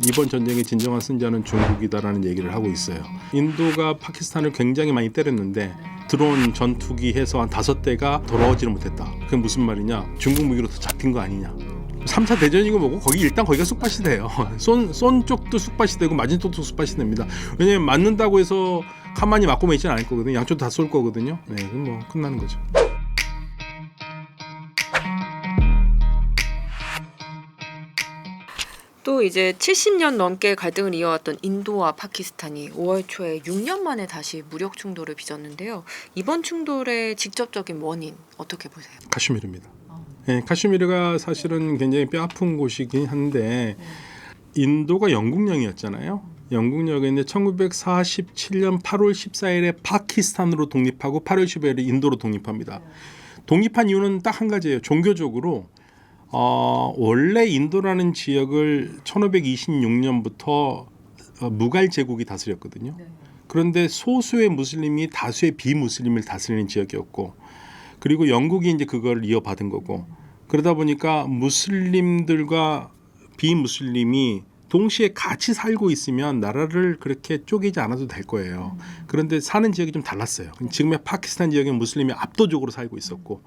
이번 전쟁의 진정한 승자는 중국이다라는 얘기를 하고 있어요. 인도가 파키스탄을 굉장히 많이 때렸는데 드론 전투기 해서 한 5대가 돌아오지를 못했다. 그게 무슨 말이냐? 중국 무기로서 잡힌 거 아니냐? 3차 대전이고 뭐고 거기가 쑥밭이 돼요. 쏜 쪽도 쑥밭이 되고 맞은 쪽도 쑥밭이 됩니다. 왜냐면 맞는다고 해서 가만히 맞고 있지는 않을 거거든요. 양쪽 다 쏠 거거든요. 네, 그럼 뭐 끝나는 거죠. 또 이제 70년 넘게 갈등을 이어왔던 인도와 파키스탄이 5월 초에 6년 만에 다시 무력 충돌을 빚었는데요. 이번 충돌의 직접적인 원인 어떻게 보세요? 카슈미르입니다. 네, 카슈미르가 사실은 굉장히 뼈아픈 곳이긴 한데 인도가 영국령이었잖아요. 영국령인데 1947년 8월 14일에 파키스탄으로 독립하고 8월 15일에 인도로 독립합니다. 독립한 이유는 딱 한 가지예요. 종교적으로 원래 인도라는 지역을 1526년부터 무갈 제국이 다스렸거든요. 그런데 소수의 무슬림이 다수의 비무슬림을 다스리는 지역이었고, 그리고 영국이 이제 그걸 이어받은 거고, 그러다 보니까 무슬림들과 비무슬림이 동시에 같이 살고 있으면 나라를 그렇게 쪼개지 않아도 될 거예요. 그런데 사는 지역이 좀 달랐어요. 지금의 파키스탄 지역엔 무슬림이 압도적으로 살고 있었고,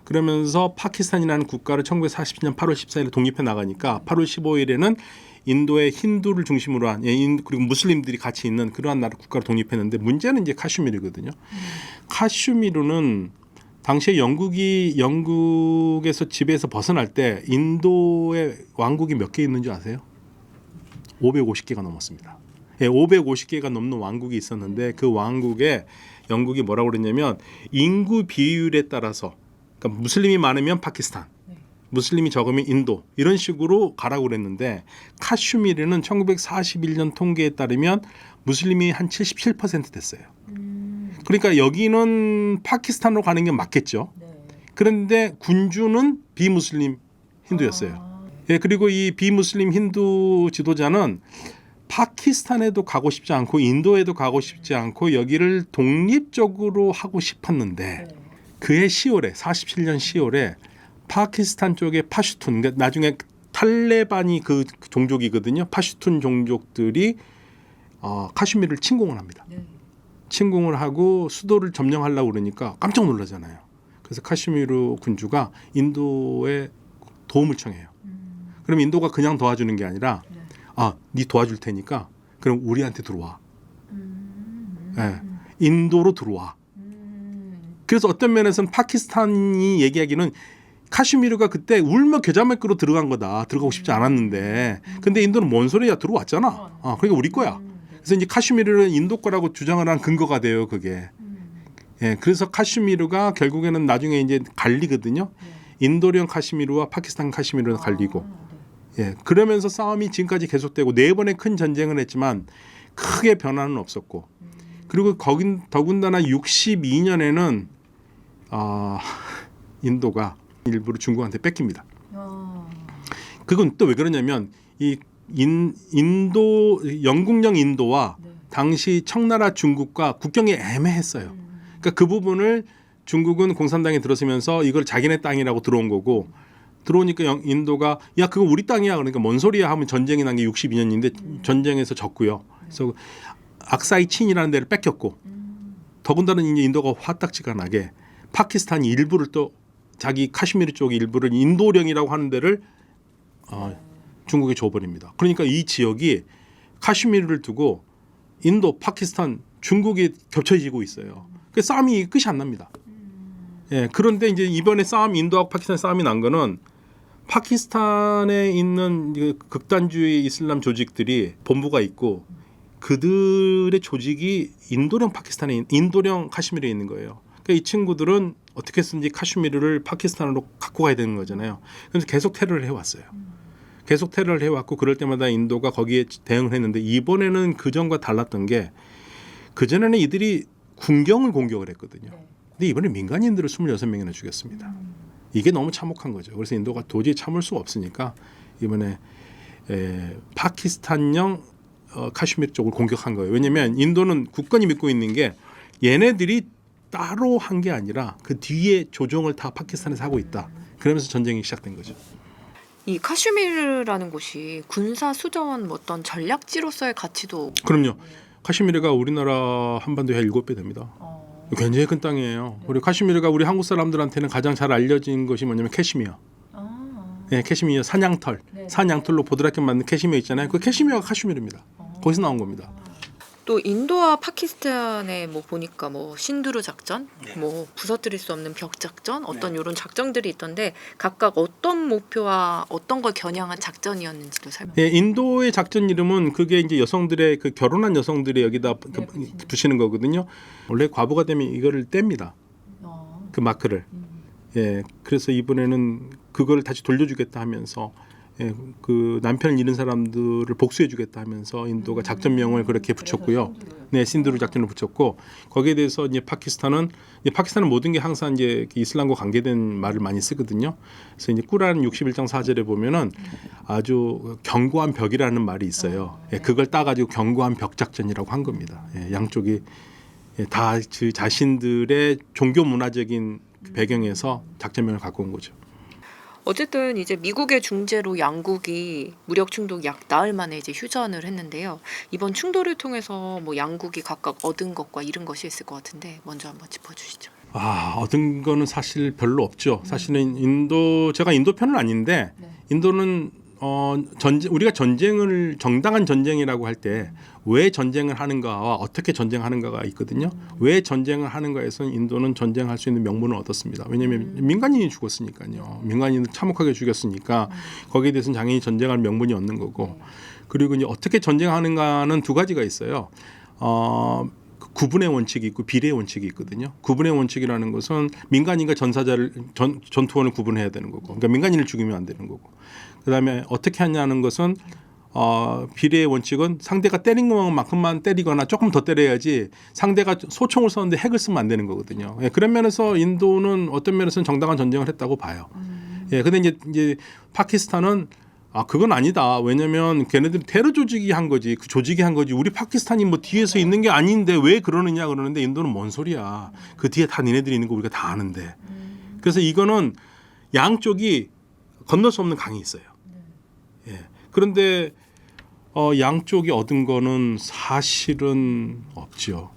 그러면서 파키스탄이라는 국가를 1947년 8월 14일에 독립해 나가니까 8월 15일에는 인도의 힌두를 중심으로 한 그리고 무슬림들이 같이 있는 그러한 나라 국가를 독립했는데, 문제는 이제 카슈미르거든요. 카슈미르는 당시에 영국에서 지배에서 벗어날 때 인도의 왕국이 몇 개 있는 줄 아세요? 550개가 넘었습니다. 550개가 넘는 왕국이 있었는데 그 왕국에 영국이 뭐라고 그랬냐면 인구 비율에 따라서, 그러니까 무슬림이 많으면 파키스탄, 무슬림이 적으면 인도, 이런 식으로 가라고 그랬는데 카슈미르는 1941년 통계에 따르면 무슬림이 한 77% 됐어요. 그러니까 여기는 파키스탄으로 가는 게 맞겠죠. 그런데 군주는 비무슬림 힌두였어요. 그리고 이 비무슬림 힌두 지도자는 파키스탄에도 가고 싶지 않고 인도에도 가고 싶지 않고 여기를 독립적으로 하고 싶었는데 그해 10월에 47년 10월에 파키스탄 쪽의 파슈툰, 그러니까 나중에 탈레반이 그 종족이거든요. 파슈툰 종족들이 카슈미르를 침공을 합니다. 침공을 하고 수도를 점령하려고 그러니까 깜짝 놀라잖아요. 그래서 카슈미르 군주가 인도에 도움을 청해요. 그럼 인도가 그냥 도와주는 게 아니라 네 도와줄 테니까 그럼 우리한테 들어와. 인도로 들어와. 그래서 어떤 면에서는 파키스탄이 얘기하기는 카슈미르가 그때 울며 겨자 먹기로 들어간 거다. 들어가고 싶지 않았는데. 근데 인도는 뭔 소리야, 들어왔잖아. 그러니까 우리 거야. 그래서 이제 카슈미르는 인도 거라고 주장을 한 근거가 돼요, 그게. 그래서 카슈미르가 결국에는 나중에 이제 갈리거든요. 인도령 카슈미르와 파키스탄 카슈미르는 갈리고. 그러면서 싸움이 지금까지 계속되고 4번의 큰 전쟁을 했지만 크게 변화는 없었고, 그리고 더군다나 62년에는 인도가 일부러 중국한테 뺏깁니다. 그건 또 왜 그러냐면 이 영국령 인도와 당시 청나라 중국과 국경이 애매했어요. 그러니까 그 부분을 중국은 공산당에 들어서면서 이걸 자기네 땅이라고 들어온 거고, 들어오니까 인도가 야 그거 우리 땅이야, 그러니까 뭔 소리야 하면 전쟁이 난 게 62년인데 전쟁에서 졌고요. 그래서 악사이 친이라는 데를 뺏겼고, 더군다나 이제 인도가 화딱지가 나게 파키스탄이 일부를 또 자기 카슈미르 쪽 일부를 인도령이라고 하는 데를 중국에 줘버립니다. 그러니까 이 지역이 카슈미르를 두고 인도, 파키스탄, 중국이 겹쳐지고 있어요. 그 싸움이 끝이 안 납니다. 그런데 이제 이번에 인도하고 파키스탄 싸움이 난 거는 파키스탄에 있는 극단주의 이슬람 조직들이 본부가 있고 그들의 조직이 인도령 카슈미르에 있는 거예요. 그러니까 이 친구들은 어떻게 해서든지 카슈미르를 파키스탄으로 갖고 가야 되는 거잖아요. 그래서 계속 테러를 해왔어요. 계속 테러를 해왔고, 그럴 때마다 인도가 거기에 대응을 했는데, 이번에는 그전과 달랐던 게 그전에는 이들이 군경을 공격을 했거든요. 근데 이번에 민간인들을 26명이나 죽였습니다. 이게 너무 참혹한 거죠. 그래서 인도가 도저히 참을 수가 없으니까 이번에 파키스탄령 카슈미르 쪽을 공격한 거예요. 왜냐하면 인도는 굳건히 믿고 있는 게 얘네들이 따로 한 게 아니라 그 뒤에 조종을 다 파키스탄에서 하고 있다. 그러면서 전쟁이 시작된 거죠. 이 카슈미르라는 곳이 군사 수전 뭐 어떤 전략지로서의 가치도 그럼요. 카슈미르가 우리나라 한반도의 한 7배 됩니다. 굉장히 큰 땅이에요. 그리고 카슈미르가 우리 한국 사람들한테는 가장 잘 알려진 것이 뭐냐면 캐시미어. 네, 캐시미어 산양털. 산양털로 보드랍게 만든 캐시미어 있잖아요. 그 캐시미어가 카슈미르입니다. 거기서 나온 겁니다. 또 인도와 파키스탄에 뭐 보니까 뭐 신두르 작전, 뭐 부서뜨릴 수 없는 벽 작전, 어떤 이런 작전들이 있던데 각각 어떤 목표와 어떤 걸 겨냥한 작전이었는지도 설명. 예, 인도의 작전 이름은 그게 이제 여성들의 그 결혼한 여성들이 여기다 붙이는 거거든요. 원래 과부가 되면 이거를 뗍니다. 그 마크를. 예, 그래서 이번에는 그걸 다시 돌려주겠다 하면서 예, 그 남편을 잃은 사람들을 복수해주겠다 하면서 인도가 작전명을 그렇게 붙였고요. 네, 신두르 작전을 붙였고 거기에 대해서 이제 파키스탄은 모든 게 항상 이제 이슬람과 관계된 말을 많이 쓰거든요. 그래서 이제 꾸란 61장 4절에 보면은 아주 견고한 벽이라는 말이 있어요. 예, 그걸 따가지고 견고한 벽 작전이라고 한 겁니다. 예, 양쪽이 예, 다 그 자신들의 종교 문화적인 배경에서 작전명을 갖고 온 거죠. 어쨌든 이제 미국의 중재로 양국이 무력 충돌 약 나흘 만에 이제 휴전을 했는데요. 이번 충돌을 통해서 뭐 양국이 각각 얻은 것과 잃은 것이 있을 것 같은데 먼저 한번 짚어주시죠. 얻은 거는 사실 별로 없죠. 사실은 제가 인도 편은 아닌데 인도는 우리가 전쟁을 정당한 전쟁이라고 할 때 왜 전쟁을 하는가와 어떻게 전쟁하는가가 있거든요. 왜 전쟁을 하는가에서는 인도는 전쟁할 수 있는 명분을 얻었습니다. 왜냐하면 민간인이 죽었으니까요. 민간인을 참혹하게 죽였으니까 거기에 대해서는 당연히 전쟁할 명분이 얻는 거고 그리고 이제 어떻게 전쟁하는가는 두 가지가 있어요. 구분의 원칙이 있고 비례의 원칙이 있거든요. 구분의 원칙이라는 것은 민간인과 전투원을 구분해야 되는 거고, 그러니까 민간인을 죽이면 안 되는 거고. 그다음에 어떻게 하냐는 것은 비례의 원칙은 상대가 때린 것만큼만 때리거나 조금 더 때려야지 상대가 소총을 쏘는데 핵을 쓰면 안 되는 거거든요. 예, 그런 면에서 인도는 어떤 면에서는 정당한 전쟁을 했다고 봐요. 예, 근데 이제 파키스탄은 그건 아니다. 왜냐면 걔네들이 테러 조직이 한 거지. 그 조직이 한 거지. 우리 파키스탄이 뭐 뒤에서 있는 게 아닌데 왜 그러느냐 그러는데 인도는 뭔 소리야. 그 뒤에 다 니네들이 있는 거 우리가 다 아는데. 그래서 이거는 양쪽이 건널 수 없는 강이 있어요. 예. 그런데 양쪽이 얻은 거는 사실은 없죠.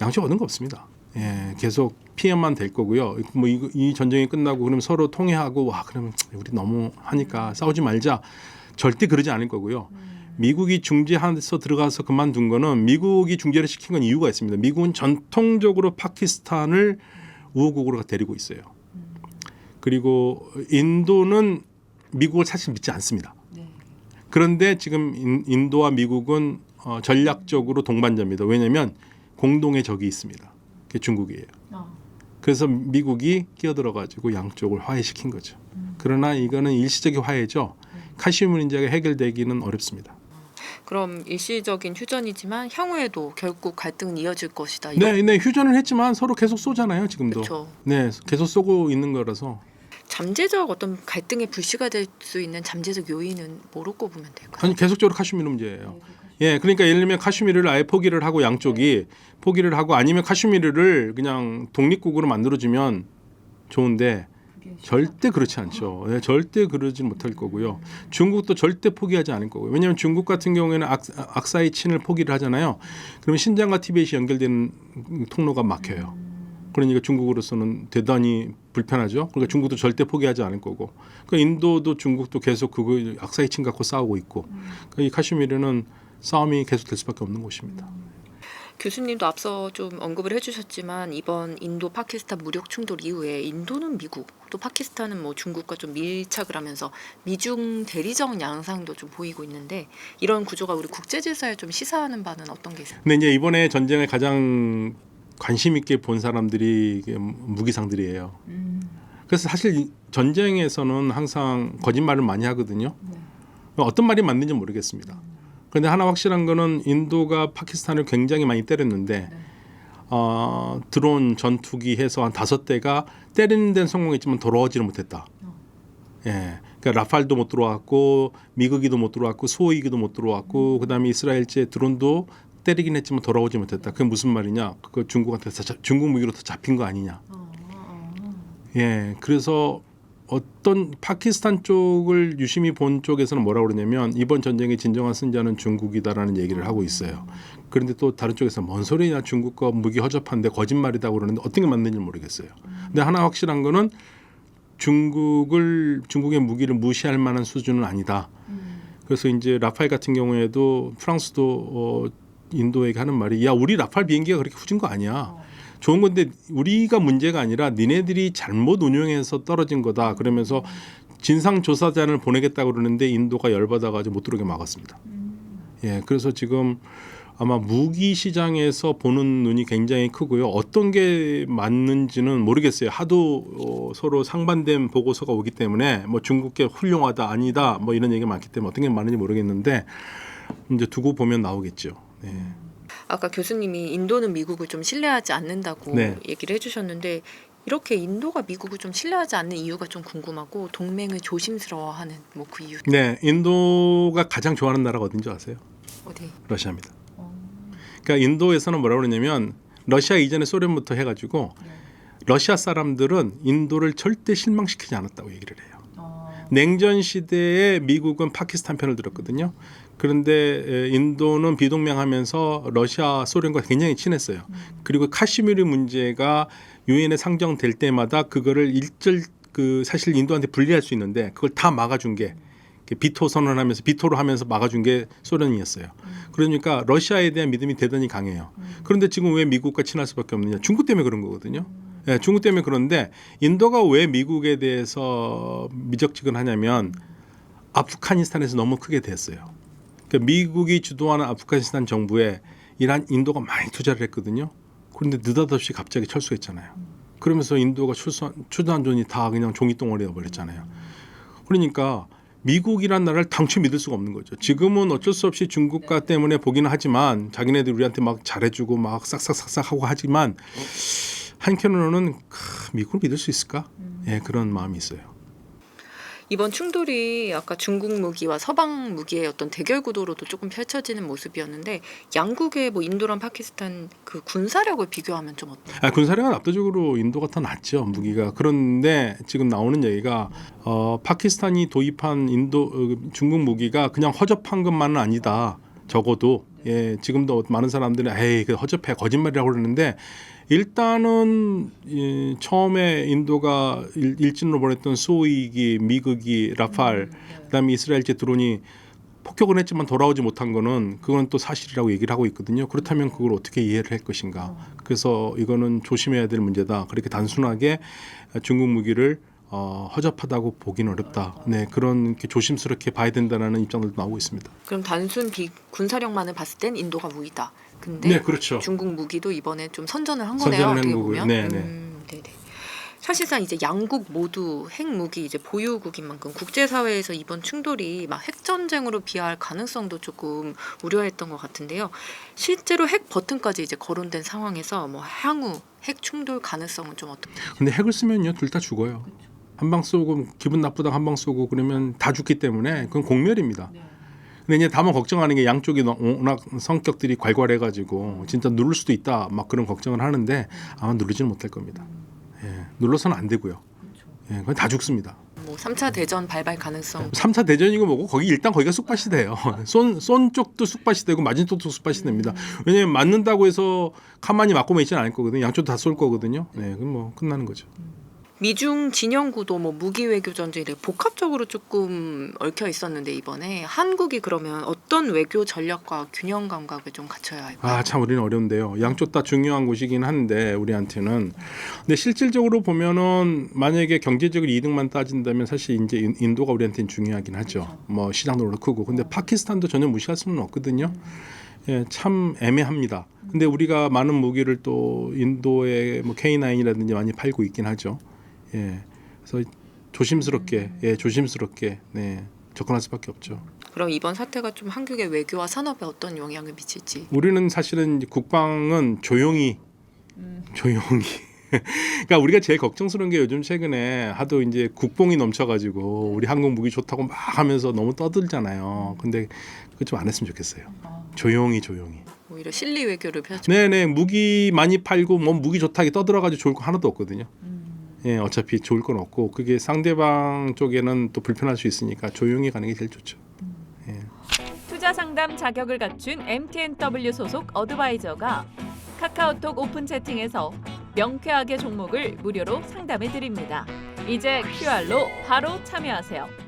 양쪽이 얻은 거 없습니다. 예. 계속 피해만 될 거고요. 뭐 이 전쟁이 끝나고 그러면 서로 통회하고 그러면 우리 너무 하니까 싸우지 말자. 절대 그러지 않을 거고요. 미국이 중재해서 들어가서 그만둔 거는 미국이 중재를 시킨 건 이유가 있습니다. 미국은 전통적으로 파키스탄을 우호국으로 데리고 있어요. 그리고 인도는 미국을 사실 믿지 않습니다. 그런데 지금 인도와 미국은 전략적으로 동반자입니다. 왜냐하면 공동의 적이 있습니다. 그게 중국이에요. 그래서 미국이 끼어들어가지고 양쪽을 화해시킨 거죠. 그러나 이거는 일시적인 화해죠. 카슈미르 문제가 해결되기는 어렵습니다. 그럼 일시적인 휴전이지만 향후에도 결국 갈등은 이어질 것이다. 네, 휴전을 했지만 서로 계속 쏘잖아요, 지금도. 그쵸. 네, 계속 쏘고 있는 거라서. 잠재적 어떤 갈등의 불씨가 될 수 있는 잠재적 요인은 뭐라고 보면 될까요? 아니 계속적으로 카슈미르 문제예요. 예, 그러니까 예를 들면 카슈미르를 아예 포기를 하고 양쪽이 포기를 하고 아니면 카슈미르를 그냥 독립국으로 만들어주면 좋은데 절대 그렇지 않죠. 예, 절대 그러지 못할 거고요. 중국도 절대 포기하지 않을 거고요. 왜냐하면 중국 같은 경우에는 악사이 친을 포기를 하잖아요. 그러면 신장과 티벳이 연결되는 통로가 막혀요. 그러니까 중국으로서는 대단히 불편하죠. 그러니까 중국도 절대 포기하지 않을 거고, 그러니까 인도도 중국도 계속 그거 악사이 친 갖고 싸우고 있고, 그러니까 이 카슈미르는 싸움이 계속될 수밖에 없는 곳입니다. 교수님도 앞서 좀 언급을 해주셨지만 이번 인도 파키스탄 무력 충돌 이후에 인도는 미국 또 파키스탄은 뭐 중국과 좀 밀착을 하면서 미중 대리적 양상도 좀 보이고 있는데 이런 구조가 우리 국제 질서에 좀 시사하는 바는 어떤 게 있어요? 근데 이제 이번에 전쟁을 가장 관심 있게 본 사람들이 무기상들이에요. 그래서 사실 전쟁에서는 항상 거짓말을 많이 하거든요. 어떤 말이 맞는지 모르겠습니다. 그런데 하나 확실한 거는 인도가 파키스탄을 굉장히 많이 때렸는데 드론 전투기 해서 한 5대가 때리는 데는 성공했지만 돌아오지를 못했다. 예, 그러니까 라팔도 못 들어왔고 미국이도 못 들어왔고 수호이기도 못 들어왔고 그다음에 이스라엘제 드론도 때리긴 했지만 돌아오지 못했다. 그게 무슨 말이냐? 그거 중국 무기로 다 잡힌 거 아니냐? 예, 그래서 어떤 파키스탄 쪽을 유심히 본 쪽에서는 뭐라고 그러냐면 이번 전쟁의 진정한 승자는 중국이다라는 얘기를 하고 있어요. 그런데 또 다른 쪽에서 뭔 소리냐, 중국과 무기 허접한데 거짓말이다 그러는데 어떤 게 맞는지 모르겠어요. 근데 하나 확실한 거는 중국의 무기를 무시할 만한 수준은 아니다. 그래서 이제 라팔 같은 경우에도 프랑스도 인도에게 하는 말이 야, 우리 라팔 비행기가 그렇게 후진 거 아니야. 좋은 건데 우리가 문제가 아니라 니네들이 잘못 운용해서 떨어진 거다. 그러면서 진상조사단을 보내겠다고 그러는데 인도가 열받아가지고 못 들어오게 막았습니다. 예, 그래서 지금 아마 무기 시장에서 보는 눈이 굉장히 크고요. 어떤 게 맞는지는 모르겠어요. 하도 서로 상반된 보고서가 오기 때문에 뭐 중국계 훌륭하다 아니다 뭐 이런 얘기가 많기 때문에 어떤 게 맞는지 모르겠는데 이제 두고 보면 나오겠죠. 네. 아까 교수님이 인도는 미국을 좀 신뢰하지 않는다고 네. 얘기를 해주셨는데 이렇게 인도가 미국을 좀 신뢰하지 않는 이유가 좀 궁금하고 동맹을 조심스러워하는 뭐 그 이유. 네, 인도가 가장 좋아하는 나라가 어딘지 아세요? 어디? 러시아입니다. 그러니까 인도에서는 뭐라고 그러냐면 러시아 이전에 소련부터 해가지고 러시아 사람들은 인도를 절대 실망시키지 않았다고 얘기를 해요. 냉전 시대에 미국은 파키스탄 편을 들었거든요. 그런데 인도는 비동맹하면서 러시아, 소련과 굉장히 친했어요. 그리고 카시미르 문제가 유엔에 상정될 때마다 그거를 사실 인도한테 불리할 수 있는데 그걸 다 막아준 게 비토 선언하면서 비토로 하면서 막아준 게 소련이었어요. 그러니까 러시아에 대한 믿음이 대단히 강해요. 그런데 지금 왜 미국과 친할 수밖에 없느냐? 중국 때문에 그런 거거든요. 네, 중국 때문에 그런데 인도가 왜 미국에 대해서 미적지근하냐면 아프가니스탄에서 너무 크게 됐어요. 그러니까 미국이 주도하는 아프가니스탄 정부에 인도가 많이 투자를 했거든요. 그런데 느닷없이 갑자기 철수했잖아요. 그러면서 인도가 추도한 돈이 다 그냥 종이덩어리가 버렸잖아요. 그러니까 미국이란 나라를 당초 믿을 수가 없는 거죠. 지금은 어쩔 수 없이 중국과 때문에 보기는 하지만 자기네들 우리한테 막 잘해주고 막 싹싹싹싹 하고 하지만 한편으로는 미국을 믿을 수 있을까? 예, 그런 마음이 있어요. 이번 충돌이 아까 중국 무기와 서방 무기의 어떤 대결 구도로도 조금 펼쳐지는 모습이었는데 양국의 뭐 인도랑 파키스탄 그 군사력을 비교하면 좀 어때요? 군사력은 압도적으로 인도가 더 낫죠, 무기가. 그런데 지금 나오는 얘기가 파키스탄이 도입한 중국 무기가 그냥 허접한 것만은 아니다. 적어도 지금도 많은 사람들은 에이 그 허접해 거짓말이라고 그러는데 일단은 처음에 인도가 일진으로 보냈던 수호이기, 미국이, 라팔, 그다음에 이스라엘제 드론이 폭격을 했지만 돌아오지 못한 거는 그건 또 사실이라고 얘기를 하고 있거든요. 그렇다면 그걸 어떻게 이해를 할 것인가. 그래서 이거는 조심해야 될 문제다. 그렇게 단순하게 중국 무기를 허접하다고 보기는 어렵다. 네, 그런 게 조심스럽게 봐야 된다는 입장들도 나오고 있습니다. 그럼 단순 군사력만을 봤을 땐 인도가 우위다. 근데 네, 그렇죠. 중국 무기도 이번에 좀 선전을 한 거네요. 선전을 한 어떻게 거고요. 보면. 네. 네네. 사실상 이제 양국 모두 핵무기 이제 보유국인 만큼 국제사회에서 이번 충돌이 막 핵전쟁으로 비화할 가능성도 조금 우려했던 것 같은데요. 실제로 핵 버튼까지 이제 거론된 상황에서 뭐 향후 핵 충돌 가능성은 좀 어떻게? 근데 핵을 쓰면요, 둘 다 죽어요. 한 방 쏘고 기분 나쁘다고 한 방 쏘고 그러면 다 죽기 때문에 그건 공멸입니다. 근데 이제 다만 걱정하는 게 양쪽이 워낙 성격들이 괄괄해가지고 진짜 누를 수도 있다 막 그런 걱정을 하는데 아마 누르지는 못할 겁니다. 눌러서는 안 되고요. 그건 다 죽습니다. 뭐 3차 대전 발발 가능성. 3차 대전이고 뭐고 거기가 쑥밭이 돼요. 쏜 쪽도 쑥밭이 되고 맞은 쪽도 쑥밭이 됩니다. 왜냐하면 맞는다고 해서 가만히 맞고만 있지는 않을 거거든요. 양쪽 다 쏠 거거든요. 그럼 뭐 끝나는 거죠. 미중 진영 구도 뭐 무기 외교 전쟁이 되게 복합적으로 조금 얽혀 있었는데 이번에 한국이 그러면 어떤 외교 전략과 균형 감각을 좀 갖춰야 할까요? 참 우리는 어려운데요. 양쪽 다 중요한 곳이긴 한데 우리한테는. 근데 실질적으로 보면은 만약에 경제적인 이득만 따진다면 사실 이제 인도가 우리한테는 중요하긴 하죠. 뭐 시장도 크고. 근데 파키스탄도 전혀 무시할 수는 없거든요. 참 애매합니다. 근데 우리가 많은 무기를 또 인도의 뭐 K9이라든지 많이 팔고 있긴 하죠. 그래서 조심스럽게 접근할 수밖에 없죠. 그럼 이번 사태가 좀 한국의 외교와 산업에 어떤 영향을 미칠지? 우리는 사실은 국방은 조용히. 그러니까 우리가 제일 걱정스러운 게 요즘 최근에 하도 이제 국뽕이 넘쳐가지고 우리 한국 무기 좋다고 막 하면서 너무 떠들잖아요. 근데 그거 좀 안 했으면 좋겠어요. 조용히. 오히려 실리 외교를 펼쳐. 네네, 무기 많이 팔고 뭐 무기 좋다고 떠들어가지고 좋을 거 하나도 없거든요. 예, 어차피 좋을 건 없고 그게 상대방 쪽에는 또 불편할 수 있으니까 조용히 가는 게 제일 좋죠. 예. 투자 상담 자격을 갖춘 MTNW 소속 어드바이저가 카카오톡 오픈 채팅에서 명쾌하게 종목을 무료로 상담해 드립니다. 이제 QR로 바로 참여하세요.